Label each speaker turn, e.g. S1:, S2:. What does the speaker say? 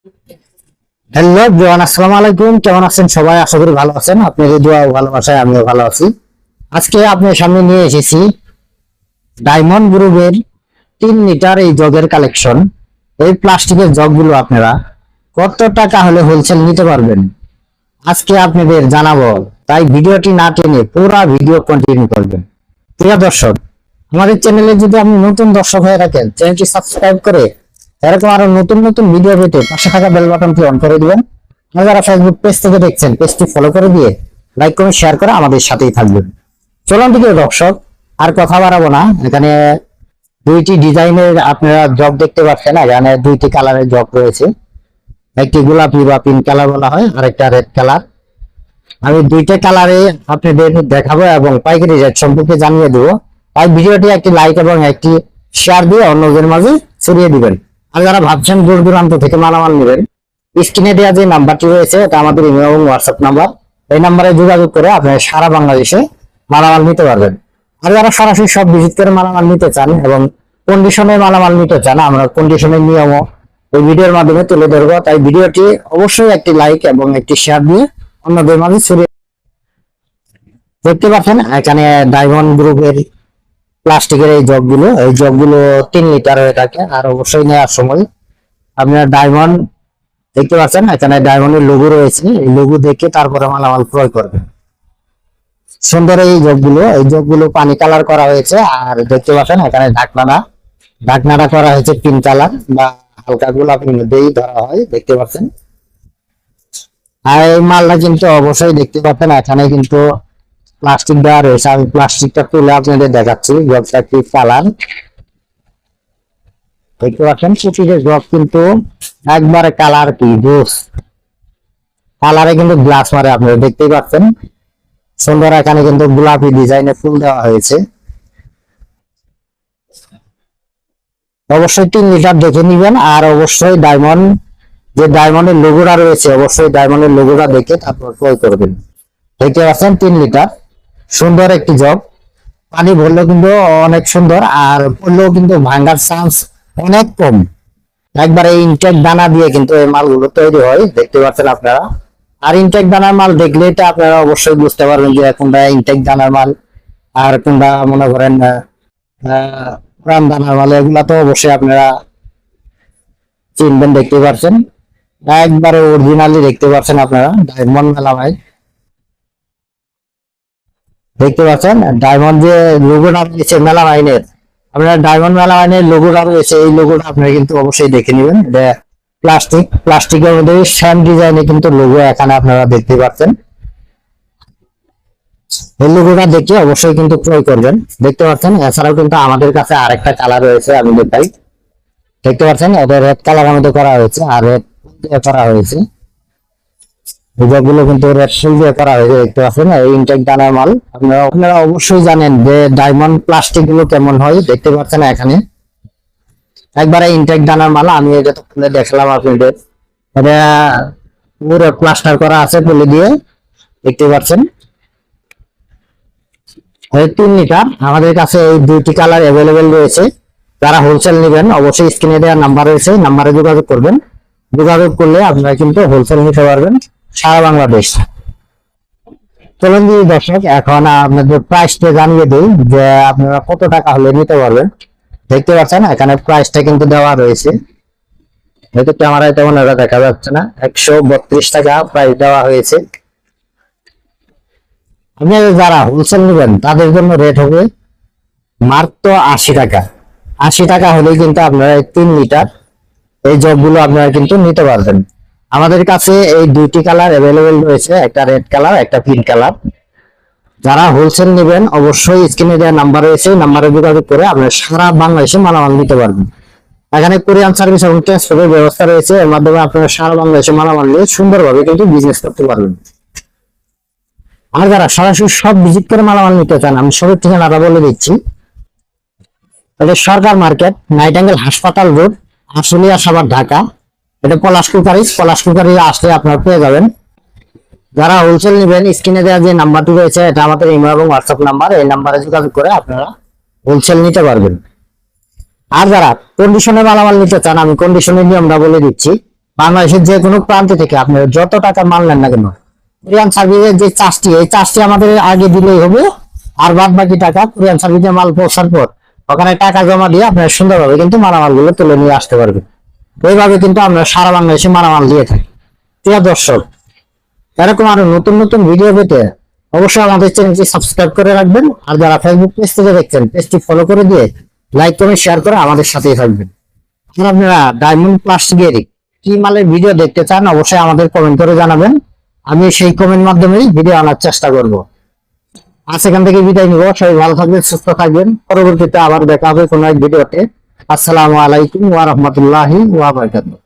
S1: Hello everyone, আসসালামু আলাইকুম। কেমন আছেন সবাই? আশা করি ভালো আছেন। আপনাদের দোয়া ও ভালোবাসায় আমিও ভালো আছি। আজকে আপনার সামনে নিয়ে এসেছি ডায়মন্ড গ্রুপের 3 লিটার এই জগের কালেকশন। এই প্লাস্টিকের জগগুলো আপনারা কত টাকা হলে হোলসেল নিতে পারবেন আজকে আপনাদের জানাবো। তাই ভিডিওটি না টেনে পুরো ভিডিও কন্টিনিউ করবেন। প্রিয় দর্শক, আমাদের চ্যানেলে যদি আপনি নতুন দর্শক হয়ে থাকেন, চ্যানেলটি সাবস্ক্রাইব করে এরকম আরো নতুন নতুন ভিডিও পেতে পাশে থাকা বেল বাটনটি অন করে দিবেন। আর যারা ফেসবুক পেজ থেকে দেখছেন, পেজটি ফলো করে দিয়ে লাইক কমেন্ট শেয়ার করে আমাদের সাথেই থাকবেন। চলুন প্রিয় দর্শক, আর কথা বাড়াবো না। এখানে দুইটি ডিজাইনের আপনারা জগ দেখতে পাচ্ছেন। এখানে দুইটি কালারের জগ রয়েছে, একটি গোলাপি বা পিঙ্ক কালার বলা হয়, আর একটা রেড কালার। আমি দুইটা কালারে আপনাদের দেখাবো এবং পাইকারি রেট সম্পর্কে জানিয়ে দেবো। তাই ভিডিওটি একটি লাইক এবং একটি শেয়ার দিয়ে অন্যদের মাঝে ছড়িয়ে দিবেন। আর যারা ভাবছেন দূর দূরান্ত থেকে মালামাল নেবেন, স্ক্রিনে দেওয়া যে নাম্বারটি রয়েছে এটা আমাদের ইমেল এবং হোয়াটসঅ্যাপ নাম্বার। এই নাম্বারে যোগাযোগ করে আপনারা সারা বাংলাদেশে মালামাল নিতে পারবেন। আর যারা সরাসরি সব ভিজিট করে মালামাল নিতে চান এবং কন্ডিশনে মালামাল নিতে চান, আমরা কন্ডিশনের নিয়মও এই ভিডিওর মাধ্যমে তুলে ধরবো। তাই ভিডিওটি অবশ্যই একটি লাইক এবং একটি শেয়ার দিয়ে অন্যদের মাঝে ছড়িয়ে দেখতে পাচ্ছেন। এখানে ডায়মন্ড গ্রুপের প্লাস্টিকের এই জগগুলো 3 লিটার হয়ে থাকে। আর অবশ্যই নেওয়ার সময় আপনারা ডায়মন্ড দেখতে পাচ্ছেন, এখানে ডায়মন্ডের লোগো রয়েছে। এই লোগো দেখে তারপরে মালামাল ক্রয় করবেন। সুন্দর এই জগগুলো পানি কালার করা হয়েছে। আর দেখতে পাচ্ছেন এখানে ঢাকনাটা করা হয়েছে পিঙ্ক কালার বা হালকা গোলাপির মধ্যেই ধরা হয়, দেখতে পাচ্ছেন। আর এই মালটা কিন্তু অবশ্যই দেখতে পাচ্ছেন এখানে কিন্তু প্লাস্টিক দেওয়া রয়েছে। আমি প্লাস্টিকটা তুলে আপনাদের দেখাচ্ছি। জগটা কি কালার দেখতে পাচ্ছেন, প্রতিটা জগ কিন্তু একবারে কালার কি জোস কালারে কিন্তু গ্লাস মারে, আপনারা দেখতেই পাচ্ছেন। সুন্দর এখানে কিন্তু গোলাপি ডিজাইনে ফুল দেওয়া হয়েছে। অবশ্যই 3 লিটার দেখে নিবেন। আর অবশ্যই ডায়মন্ডের লোগোটা রয়েছে, অবশ্যই ডায়মন্ডের লোগোটা দেখে তারপর ক্রয় করবেন। দেখতে পাচ্ছেন 3 লিটার সুন্দর একটি জগ। পানি ভরলেও কিন্তু অনেক সুন্দর, আর পড়লেও কিন্তু ভাঙার চান্স অনেক কম। একবারে ইনটেক দানা দিয়ে কিন্তু এই মালগুলো তৈরি হয়, দেখতে পাচ্ছেন আপনারা। আর ইনটেক দানার মাল দেখলে এটা আপনারা অবশ্যই বুঝতে পারবেন যে কোনটা ইনটেক দানার মাল আর কোনটা মনে করেন পুরান দানার মাল। এগুলা তো অবশ্যই আপনারা চিনবেন, দেখতে পাচ্ছেন একবারে অরিজিনালি দেখতে পাচ্ছেন আপনারা। ডায়মন্ড মেলামাইন দেখতে পাচ্ছেন, ডায়মন্ড যে লোগোটা রয়েছে মেলামাইনের, আপনারা ডায়মন্ড মেলামাইনের লোগোটা রয়েছে, এই লোগোটা আপনারা কিন্তু অবশ্যই দেখে নেবেন। এটা প্লাস্টিকের মধ্যে সেম ডিজাইনে কিন্তু লোগো এখানে আপনারা দেখতে পাচ্ছেন। এই লোগোটা দেখে অবশ্যই কিন্তু ক্রয় করবেন, দেখতে পাচ্ছেন। এছাড়াও কিন্তু আমাদের কাছে আরেকটা কালার রয়েছে, আমি দেখাই। দেখতে পাচ্ছেন এটা রেড কালারের মধ্যে করা হয়েছে আর রেড করা হয়েছে। গুলো কিন্তু রেড ফুল দিয়ে করা হয়েছে, দেখতে পাচ্ছেন। এই ইনটেক দানার মাল আপনারা অবশ্যই জানেন যে ডায়মন্ড প্লাস্টিক গুলো কেমন হয়, দেখতে পাচ্ছেন এখানে একবারে ইনটেক দানার মাল। আমি এটা তো খুলে দেখলাম আপনাদের, এটা পুরো প্লাস্টার করা আছে পলি দিয়ে, দেখতে পাচ্ছেন। 3 লিটার আমাদের কাছে এই দুইটি কালার অ্যাভেলেবেল রয়েছে। যারা হোলসেল নেবেন অবশ্যই স্ক্রিনে দেওয়া নাম্বার রয়েছে, নাম্বারে যোগাযোগ করবেন। যোগাযোগ করলে আপনারা কিন্তু হোলসেল নিতে পারবেন সারা বাংলাদেশ। চলুন দর্শক, এখন আপনাদের প্রাইসটা জানিয়ে দিই যে আপনারা কত টাকা হলে নিতে পারবেন। দেখতে পাচ্ছেন এখানে প্রাইসটা কিন্তু দেওয়া রয়েছে, হয়তো ক্যামেরায় তেমন এটা দেখা যাচ্ছে না। 132 টাকা প্রাইস দেওয়া হয়েছে। আপনি যারা হোলসেল নেবেন তাদের জন্য রেট হবে মাত্র 80 টাকা। 80 টাকা হলেই কিন্তু আপনারা 3 লিটার এই জগগুলো আপনারা কিন্তু নিতে পারবেন। আমাদের কাছে এই দুইটি কালার অ্যাভেলেবেল রয়েছে, একটা রেড কালার একটা পিঙ্ক কালার। যারা হোলসেল নেবেন অবশ্যই স্ক্রিনে দেওয়া নাম্বার রয়েছে, নাম্বারে যোগাযোগ করে আপনারা সারা বাংলাদেশে মালামাল নিতে পারবেন। এখানে কোরিয়ান সার্ভিস এবং ট্রান্সপোর্টের ব্যবস্থা রয়েছে, এর মাধ্যমে আপনারা সারা বাংলাদেশে মালামাল নিয়ে সুন্দরভাবে কিন্তু বিজনেস করতে পারবেন। আর যারা সরাসরি সব ভিজিট করে মালামাল নিতে চান, আমি সবের ঠিকানাটা বলে দিচ্ছি। এটা সরকার মার্কেট, নাইটাঙ্গেল হাসপাতাল রোড, আশুলিয়া সাভার, ঢাকা। এটা পলাশকুকারি আসলে আপনারা পেয়ে যাবেন। যারা হোলসেল নেবেন স্ক্রিনে দেওয়া যে নাম্বারটি রয়েছে এটা আমাদের ইমেল এবং হোয়াটসঅ্যাপ নাম্বার, এই নাম্বারে যোগাযোগ করে আপনারা হোলসেল নিতে পারবেন। আর যারা কন্ডিশনে মালামাল নিতে চান, আমি কন্ডিশনের নিয়মটা বলে দিচ্ছি। বাংলাদেশের যে কোনো প্রান্ত থেকে আপনি যত টাকা মাল নেন না কেন, কুরিয়ান সার্ভিসের যে চার্জটি, এই চার্জটি আমাদের আগে দিলেই হবে। আর বাদ বাকি টাকা কুরিয়ান সার্ভিসে মাল পৌঁছার পর ওখানে টাকা জমা দিয়ে আপনার সুন্দরভাবে কিন্তু মালামাল গুলো তুলে নিয়ে আসতে পারবেন। এইভাবে কিন্তু আমরা সারা বাংলাদেশে মালামাল দিয়ে থাকি। প্রিয় দর্শক, এরকম আরো নতুন নতুন ভিডিও পেতে অবশ্যই আমাদের চ্যানেলটি সাবস্ক্রাইব করে রাখবেন। আর যারা ফেসবুক পেজ থেকে দেখছেন, পেজটি ফলো করে দিয়ে লাইক করে শেয়ার করে আমাদের সাথেই থাকবেন। আর আপনারা ডায়মন্ড প্লাস্টিকের কি মালের ভিডিও দেখতে চান অবশ্যই আমাদের কমেন্ট করে জানাবেন। আমি সেই কমেন্ট মাধ্যমেই ভিডিও আনার চেষ্টা করব। আজ এখান থেকে বিদায় নিব। সবাই ভালো থাকবেন, সুস্থ থাকবেন। পরবর্তীতে আবার দেখা হবে কোনো এক ভিডিওতে। আসসালামু আলাইকুম ওয়া রাহমাতুল্লাহি ওয়া বারাকাতুহু।